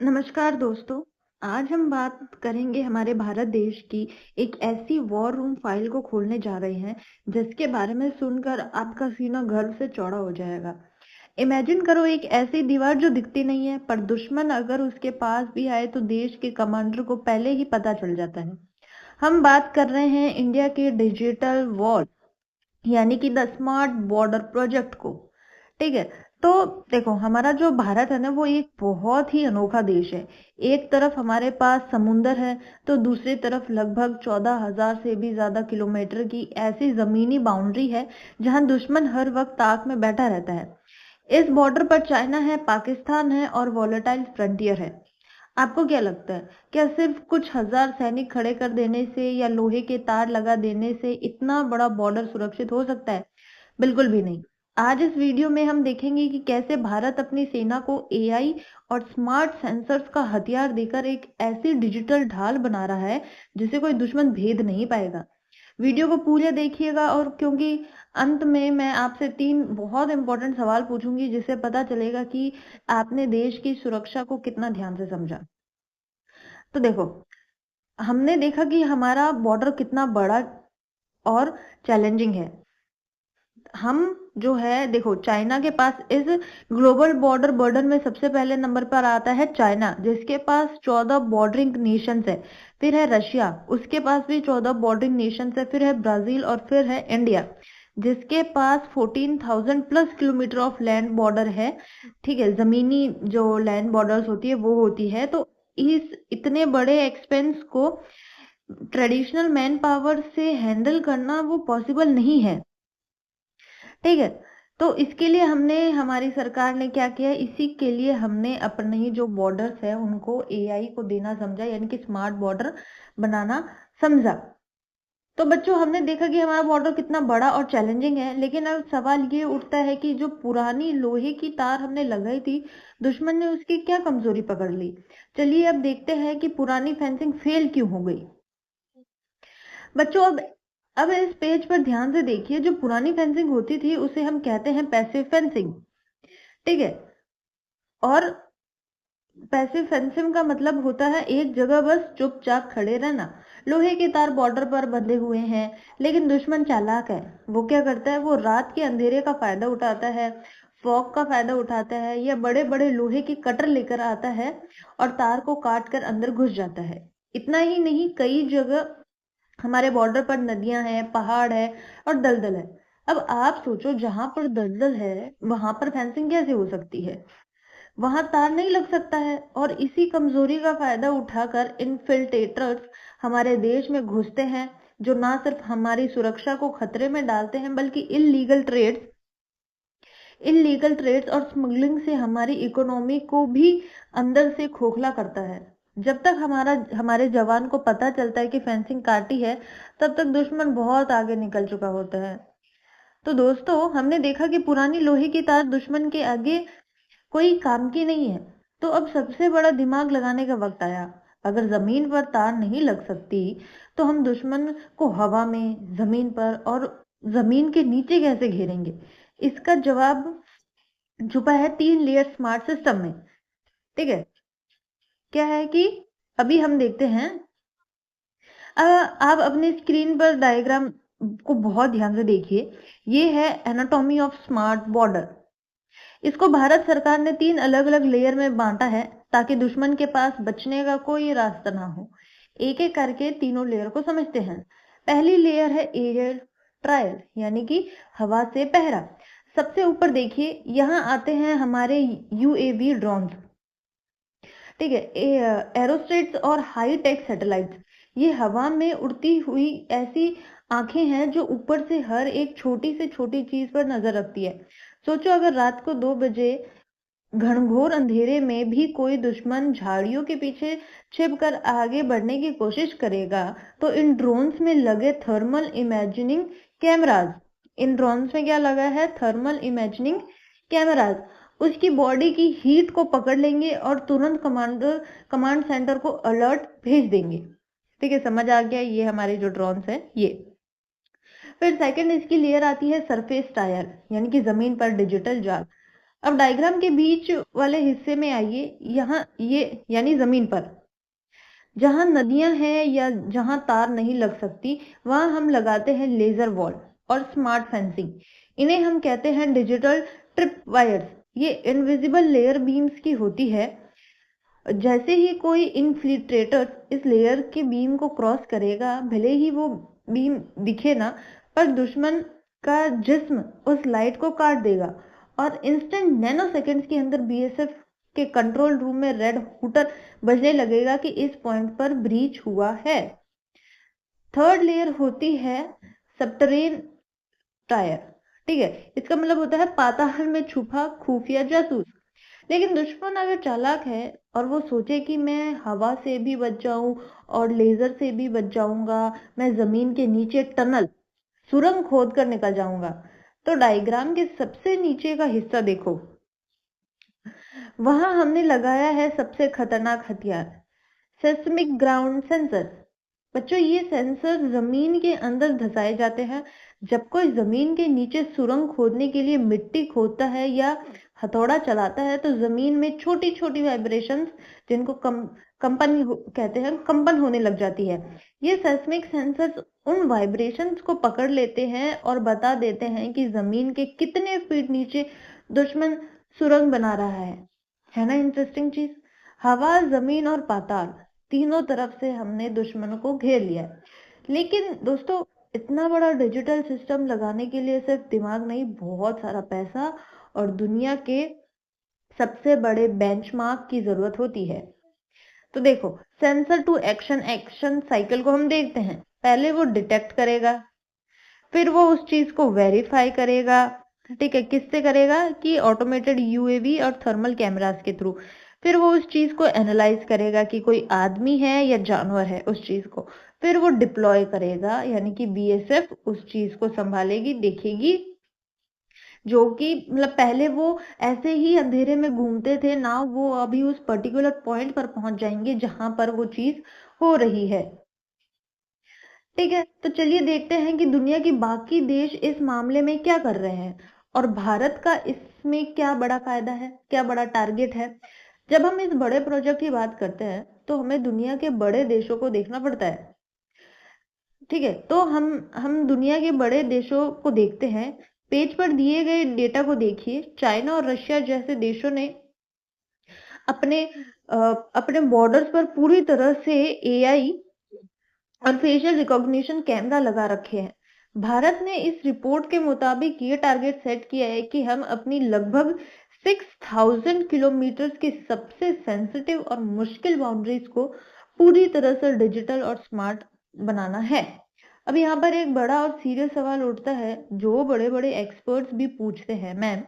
नमस्कार दोस्तों। आज हम बात करेंगे हमारे भारत देश की एक ऐसी वॉर रूम फाइल को खोलने जा रहे हैं जिसके बारे में सुनकर आपका सीना गर्व से चौड़ा हो जाएगा। इमेजिन करो एक ऐसी दीवार जो दिखती नहीं है पर दुश्मन अगर उसके पास भी आए तो देश के कमांडर को पहले ही पता चल जाता है। हम बात कर रहे हैं इंडिया के डिजिटल वॉर यानी कि द स्मार्ट बॉर्डर प्रोजेक्ट को। ठीक है। तो देखो हमारा जो भारत है ना वो एक बहुत ही अनोखा देश है। एक तरफ हमारे पास समुंदर है तो दूसरी तरफ लगभग 14,000 से भी ज्यादा किलोमीटर की ऐसी जमीनी बाउंड्री है जहां दुश्मन हर वक्त ताक में बैठा रहता है। इस बॉर्डर पर चाइना है, पाकिस्तान है और वॉलेटाइल फ्रंटियर है। आपको क्या लगता है, क्या सिर्फ कुछ हजार सैनिक खड़े कर देने से या लोहे के तार लगा देने से इतना बड़ा बॉर्डर सुरक्षित हो सकता है? बिल्कुल भी नहीं। आज इस वीडियो में हम देखेंगे कि कैसे भारत अपनी सेना को एआई और स्मार्ट सेंसर्स का हथियार देकर एक ऐसी डिजिटल ढाल बना रहा है जिसे कोई दुश्मन भेद नहीं पाएगा। वीडियो को पूरे देखिएगा और क्योंकि अंत में मैं आपसे 3 बहुत इंपॉर्टेंट सवाल पूछूंगी जिससे पता चलेगा कि आपने देश की सुरक्षा को कितना ध्यान से समझा। तो देखो, हमने देखा कि हमारा बॉर्डर कितना बड़ा और चैलेंजिंग है। हम जो है देखो चाइना के पास इस ग्लोबल बॉर्डर बर्डन में सबसे पहले नंबर पर आता है चाइना जिसके पास 14 बॉर्डरिंग नेशंस है। फिर है रशिया, उसके पास भी 14 बॉर्डरिंग नेशंस है। फिर है ब्राजील और फिर है इंडिया जिसके पास 14,000 plus kilometre of land border है। ठीक है, जमीनी जो लैंड बॉर्डर्स होती है वो होती है। तो इस इतने बड़े एक्सपेंस को ट्रेडिशनल मैन पावर से हैंडल करना वो पॉसिबल नहीं है। ठीक है। तो इसके लिए हमने हमारी सरकार ने क्या किया, इसी के लिए हमने अपने ही जो बॉर्डर्स है उनको एआई को देना समझा यानी कि स्मार्ट बॉर्डर बनाना समझा। तो बच्चों हमने देखा कि हमारा बॉर्डर कितना बड़ा और चैलेंजिंग है, लेकिन अब सवाल ये उठता है कि जो पुरानी लोहे की तार हमने लगाई थी दुश्मन ने उसकी क्या कमजोरी पकड़ ली। चलिए अब देखते हैं कि पुरानी फेंसिंग फेल क्यों हो गई। बच्चों अब इस पेज पर ध्यान से देखिए, जो पुरानी फेंसिंग होती थी उसे हम कहते हैं पैसिव फेंसिंग। ठीक है। और पैसिव फेंसिंग का मतलब होता है एक जगह बस चुपचाप खड़े रहना। लोहे के तार बॉर्डर पर बंधे हुए हैं लेकिन दुश्मन चालाक है। वो क्या करता है, वो रात के अंधेरे का फायदा उठाता है, फॉग का फायदा उठाता है या बड़े बड़े लोहे के कटर लेकर आता है और तार को काट कर अंदर घुस जाता है। इतना ही नहीं, कई जगह हमारे बॉर्डर पर नदियां हैं, पहाड़ है और दलदल है। अब आप सोचो, जहां पर दलदल है वहां पर फेंसिंग कैसे हो सकती है? वहां तार नहीं लग सकता है। और इसी कमजोरी का फायदा उठाकर इनफिल्ट्रेटर्स हमारे देश में घुसते हैं जो ना सिर्फ हमारी सुरक्षा को खतरे में डालते हैं बल्कि इलीगल ट्रेड्स और स्मगलिंग से हमारी इकोनॉमी को भी अंदर से खोखला करता है। जब तक हमारे जवान को पता चलता है कि फेंसिंग काटी है तब तक दुश्मन बहुत आगे निकल चुका होता है। तो दोस्तों हमने देखा कि पुरानी लोहे की तार दुश्मन के आगे कोई काम की नहीं है। तो अब सबसे बड़ा दिमाग लगाने का वक्त आया। अगर जमीन पर तार नहीं लग सकती तो हम दुश्मन को हवा में, जमीन पर और जमीन के नीचे कैसे घेरेंगे? इसका जवाब छुपा है 3 लेयर स्मार्ट सिस्टम में। ठीक है। क्या है कि अभी हम देखते हैं। आप अपने स्क्रीन पर डायग्राम को बहुत ध्यान से देखिए। ये है एनाटॉमी ऑफ स्मार्ट बॉर्डर। इसको भारत सरकार ने 3 अलग अलग लेयर में बांटा है ताकि दुश्मन के पास बचने का कोई रास्ता ना हो। एक एक करके तीनों लेयर को समझते हैं। पहली लेयर है एरियल ट्रायल यानी कि हवा से पहरा। सबसे ऊपर देखिए, यहाँ आते हैं हमारे यूएवी ड्रोन। ठीक है, एरोस्टेट्स और हाई टेक सैटेलाइट्स। ये हवा में उड़ती हुई ऐसी आंखें हैं जो ऊपर से हर एक छोटी से छोटी चीज पर नजर रखती है। सोचो अगर रात को 2 बजे घनघोर अंधेरे में भी कोई दुश्मन झाड़ियों के पीछे छिपकर आगे बढ़ने की कोशिश करेगा तो इन ड्रोन्स में लगे थर्मल इमेजिनिंग कैमराज, इन ड्रोन्स में क्या लगा है, थर्मल इमेजिनिंग कैमराज, उसकी बॉडी की हीट को पकड़ लेंगे और तुरंत कमांड सेंटर को अलर्ट भेज देंगे। ठीक है, समझ आ गया? ये हमारे जो ड्रोन्स हैं ये। फिर सेकंड इसकी लेयर आती है सरफेस टायर यानी कि जमीन पर डिजिटल जाल। अब डायग्राम के बीच वाले हिस्से में आइए, यहाँ ये यानी जमीन पर जहां नदियां हैं या जहां तार नहीं लग सकती, वहां हम लगाते हैं लेजर वॉल और स्मार्ट फेंसिंग। इन्हें हम कहते हैं डिजिटल ट्रिप वायर्स। ये इनविजिबल लेयर बीम्स की होती है। जैसे ही कोई इनफिल्ट्रेटर इस लेयर के बीम को क्रॉस करेगा, भले ही वो बीम दिखे ना, पर दुश्मन का जिस्म उस लाइट को काट देगा और इंस्टेंट नैनो सेकेंड्स के अंदर बीएसएफ के कंट्रोल रूम में रेड हूटर बजने लगेगा कि इस पॉइंट पर ब्रीच हुआ है। थर्ड लेयर होती है सबटरेन टायर। ठीक है, इसका मतलब होता है पाताल में छुपा खुफिया जासूस। लेकिन दुश्मन अगर चालाक है और वो सोचे कि मैं हवा से भी बच जाऊं और लेजर से भी बच जाऊंगा, मैं जमीन के नीचे टनल सुरंग खोद कर निकल जाऊंगा, तो डायग्राम के सबसे नीचे का हिस्सा देखो, वहां हमने लगाया है सबसे खतरनाक हथियार, सेस्मिक ग्राउंड सेंसर। बच्चों, ये सेंसर जमीन के अंदर धंसाए जाते हैं। जब कोई जमीन के नीचे सुरंग खोदने के लिए मिट्टी खोदता है या हथौड़ा चलाता है, तो जमीन में छोटी छोटी वाइब्रेशंस, जिनको कहते हैं, कंपन होने लग जाती है। ये सेस्मिक सेंसर्स उन वाइब्रेशंस को पकड़ लेते हैं और बता देते हैं कि जमीन के कितने फीट नीचे दुश्मन सुरंग बना रहा है ना इंटरेस्टिंग चीज। हवा, जमीन और पाताल, तीनों तरफ से हमने दुश्मनों को घेर लिया। लेकिन दोस्तों, इतना बड़ा डिजिटल सिस्टम लगाने के लिए सिर्फ दिमाग नहीं, बहुत सारा पैसा और दुनिया के सबसे बड़े बेंचमार्क की जरूरत होती है। तो देखो, सेंसर टू एक्शन साइकिल को हम देखते हैं। पहले वो डिटेक्ट करेगा, फिर वो उस चीज को वेरीफाई करेगा। ठीक है, किससे करेगा? कि ऑटोमेटेड यूएवी और थर्मल कैमरास के थ्रू। फिर वो उस चीज को एनालाइज करेगा कि कोई आदमी है या जानवर है उस चीज को। फिर वो डिप्लॉय करेगा, यानी कि बीएसएफ उस चीज को संभालेगी, देखेगी। जो कि मतलब पहले वो ऐसे ही अंधेरे में घूमते थे ना, वो अभी उस पर्टिकुलर पॉइंट पर पहुंच जाएंगे जहां पर वो चीज हो रही है। ठीक है, तो चलिए देखते हैं कि दुनिया की बाकी देश इस मामले में क्या कर रहे हैं और भारत का इसमें क्या बड़ा फायदा है, क्या बड़ा टारगेट है। जब हम इस बड़े प्रोजेक्ट की बात करते हैं तो हमें दुनिया के बड़े देशों को देखना पड़ता है। ठीक है, तो हम दुनिया के बड़े देशों को देखते हैं। पेज पर दिए गए डेटा को देखिए। चाइना और रशिया जैसे देशों ने अपने अपने बॉर्डर्स पर पूरी तरह से एआई और फेशियल रिकॉग्निशन कैमरा लगा रखे हैं। भारत ने इस रिपोर्ट के मुताबिक ये टारगेट सेट किया है कि हम अपनी लगभग 6000 किलोमीटर की सबसे सेंसिटिव और मुश्किल बाउंड्रीज को पूरी तरह से डिजिटल और स्मार्ट बनाना है। अब यहाँ पर एक बड़ा और सीरियस सवाल उठता है, जो बड़े बड़े एक्सपर्ट्स भी पूछते हैं, मैम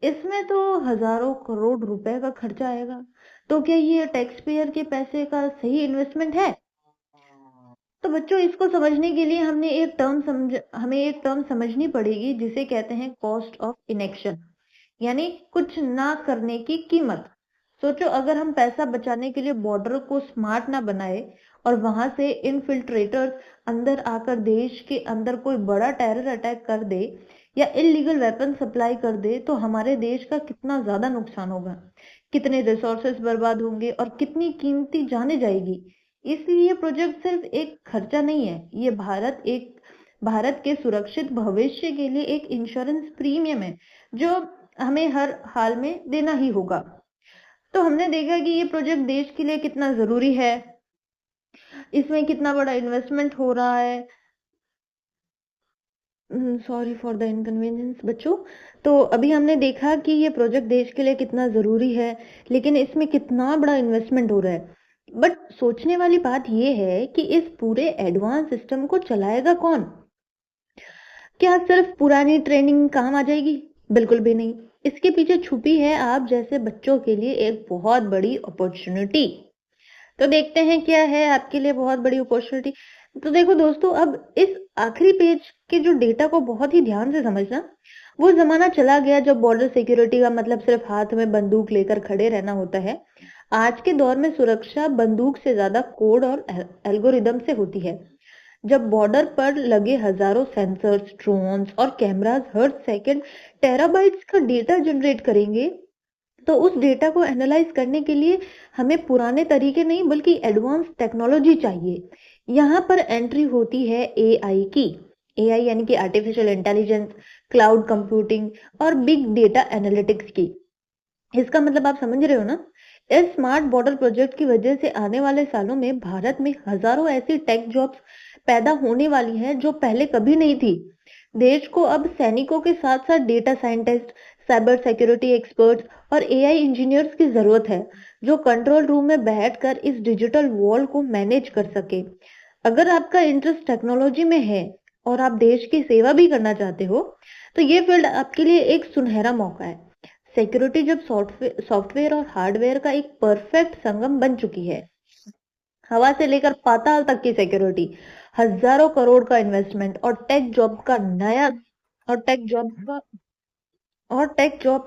इसमें तो हजारों करोड़ रुपए का खर्चा आएगा, तो क्या ये टैक्स पेयर के पैसे का सही इन्वेस्टमेंट है? तो बच्चों, इसको समझने के लिए हमें एक टर्म समझनी पड़ेगी, जिसे कहते हैं कॉस्ट ऑफ इनएक्शन, यानी कुछ ना करने की कीमत। सोचो, अगर हम पैसा बचाने के लिए बॉर्डर को स्मार्ट ना बनाए और वहां से इनफिल्ट्रेटर्स अंदर आकर देश के अंदर कोई बड़ा टेरर अटैक कर दे या इलीगल वेपन सप्लाई कर दे, तो हमारे देश का कितना ज्यादा नुकसान होगा, कितने रिसोर्सेस बर्बाद होंगे और कितनी कीमती जाने जाएगी। इसलिए प्रोजेक्ट सिर्फ एक खर्चा नहीं है, ये भारत के सुरक्षित भविष्य के लिए एक इंश्योरेंस प्रीमियम है, जो हमें हर हाल में देना ही होगा। तो हमने देखा कि ये प्रोजेक्ट देश के लिए कितना जरूरी है, इसमें कितना बड़ा इन्वेस्टमेंट हो रहा है। सॉरी फॉर द इनकन्वीनियंस बच्चों। तो अभी हमने देखा कि ये प्रोजेक्ट देश के लिए कितना जरूरी है, लेकिन इसमें कितना बड़ा इन्वेस्टमेंट हो रहा है। बट सोचने वाली बात यह है कि इस पूरे एडवांस सिस्टम को चलाएगा कौन? क्या सिर्फ पुरानी ट्रेनिंग काम आ जाएगी? बिल्कुल भी नहीं। इसके पीछे छुपी है आप जैसे बच्चों के लिए एक बहुत बड़ी अपॉर्चुनिटी। तो देखते हैं क्या है आपके लिए बहुत बड़ी अपॉर्चुनिटी। तो देखो दोस्तों, अब इस आखिरी पेज के जो डेटा को बहुत ही ध्यान से समझना। वो जमाना चला गया जब बॉर्डर सिक्योरिटी का मतलब सिर्फ हाथ में बंदूक लेकर खड़े रहना होता है। आज के दौर में सुरक्षा बंदूक से ज्यादा कोड और एल्गोरिदम से होती है। जब बॉर्डर पर लगे हजारों सेंसर्स, ड्रोन्स और कैमरास हर सेकंड टेराबाइट्स का डेटा जनरेट करेंगे, तो उस डेटा को एनालाइज करने के लिए हमें पुराने तरीके नहीं बल्कि एडवांस टेक्नोलॉजी चाहिए। यहाँ पर एंट्री होती है एआई की। एआई यानी कि आर्टिफिशियल इंटेलिजेंस, क्लाउड कंप्यूटिंग और बिग डेटा एनालिटिक्स की। इसका मतलब आप समझ रहे हो ना। इस स्मार्ट बॉर्डर प्रोजेक्ट की वजह से आने वाले सालों में भारत में हजारों ऐसी टेक जॉब्स पैदा होने वाली हैं जो पहले कभी नहीं थी। देश को अब सैनिकों के साथ साथ data scientist, cyber security experts और एआई इंजीनियर्स की जरूरत है, जो कंट्रोल रूम में बैठकर इस डिजिटल वॉल को मैनेज कर सके। अगर आपका इंटरेस्ट टेक्नोलॉजी में है और आप देश की सेवा भी करना चाहते हो, तो ये फील्ड आपके लिए एक सुनहरा मौका है। सिक्योरिटी जब सॉफ्टवेयर और हार्डवेयर का एक परफेक्ट संगम बन चुकी है, हवा से लेकर पाताल तक की सिक्योरिटी, हजारों करोड़ का इन्वेस्टमेंट और टेक जॉब्स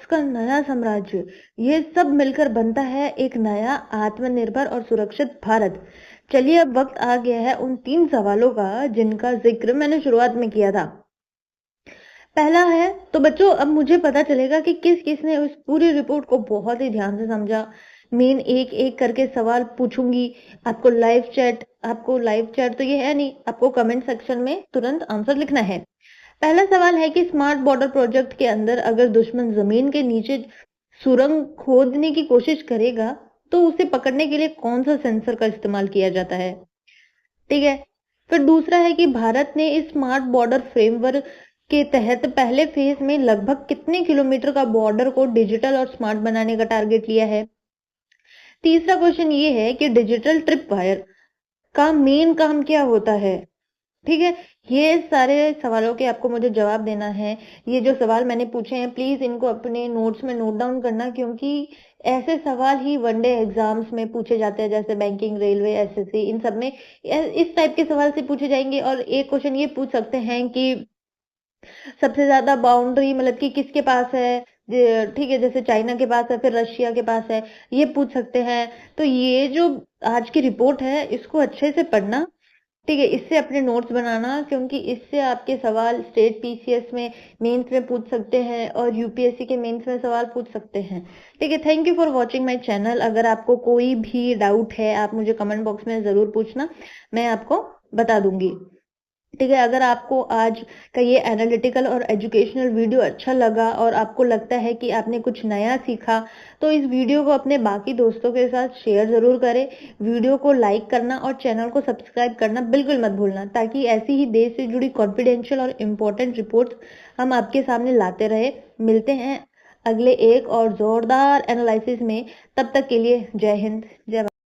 का नया साम्राज्य, ये सब मिलकर बनता है एक नया आत्मनिर्भर और सुरक्षित भारत। चलिए अब वक्त आ गया है उन 3 सवालों का जिनका जिक्र मैंने शुरुआत में किया था। पहला है, तो बच्चों अब मुझे पता चलेगा कि किस किसने उस पूरी रिपोर्ट को बहुत ही ध्यान से समझा। मेन एक एक करके सवाल पूछूंगी। आपको लाइव चैट तो ये है नहीं, आपको कमेंट सेक्शन में तुरंत आंसर लिखना है। पहला सवाल है कि स्मार्ट बॉर्डर प्रोजेक्ट के अंदर अगर दुश्मन जमीन के नीचे सुरंग खोदने की कोशिश करेगा, तो उसे पकड़ने के लिए कौन सा सेंसर का इस्तेमाल किया जाता है। ठीक है। फिर दूसरा है कि भारत ने इस स्मार्ट बॉर्डर फ्रेमवर्क के तहत पहले फेज में लगभग कितने किलोमीटर का बॉर्डर को डिजिटल और स्मार्ट बनाने का टारगेट लिया है। तीसरा क्वेश्चन ये है कि डिजिटल ट्रिप वायर का मेन काम क्या होता है। ठीक है। ये सारे सवालों के आपको मुझे जवाब देना है। ये जो सवाल मैंने पूछे हैं, प्लीज इनको अपने नोट्स में नोट डाउन करना, क्योंकि ऐसे सवाल ही वनडे एग्जाम्स में पूछे जाते हैं, जैसे बैंकिंग, रेलवे, एसएससी, इन सब में इस टाइप के सवाल से पूछे जाएंगे। और एक क्वेश्चन ये पूछ सकते हैं कि सबसे ज्यादा बाउंड्री मतलब कि किसके पास है। ठीक है, जैसे चाइना के पास है, फिर रशिया के पास है, ये पूछ सकते हैं। तो ये जो आज की रिपोर्ट है, इसको अच्छे से पढ़ना। ठीक है, इससे अपने नोट्स बनाना, क्योंकि इससे आपके सवाल स्टेट पीसीएस में मेंस में पूछ सकते हैं और यूपीएससी के मेंस में सवाल पूछ सकते हैं। ठीक है, thank you for watching my channel. अगर आपको कोई भी डाउट है, आप मुझे कमेंट बॉक्स में जरूर पूछना, मैं आपको बता दूंगी। ठीक है, अगर आपको आज का ये एनालिटिकल और एजुकेशनल वीडियो अच्छा लगा और आपको लगता है कि आपने कुछ नया सीखा, तो इस वीडियो को अपने बाकी दोस्तों के साथ शेयर जरूर करें। वीडियो को लाइक करना और चैनल को सब्सक्राइब करना बिल्कुल मत भूलना, ताकि ऐसी ही देश से जुड़ी कॉन्फिडेंशियल और इम्पोर्टेंट रिपोर्ट्स हम आपके सामने लाते रहे। मिलते हैं अगले एक और जोरदार एनालिसिस में। तब तक के लिए जय हिंद, जय भारत।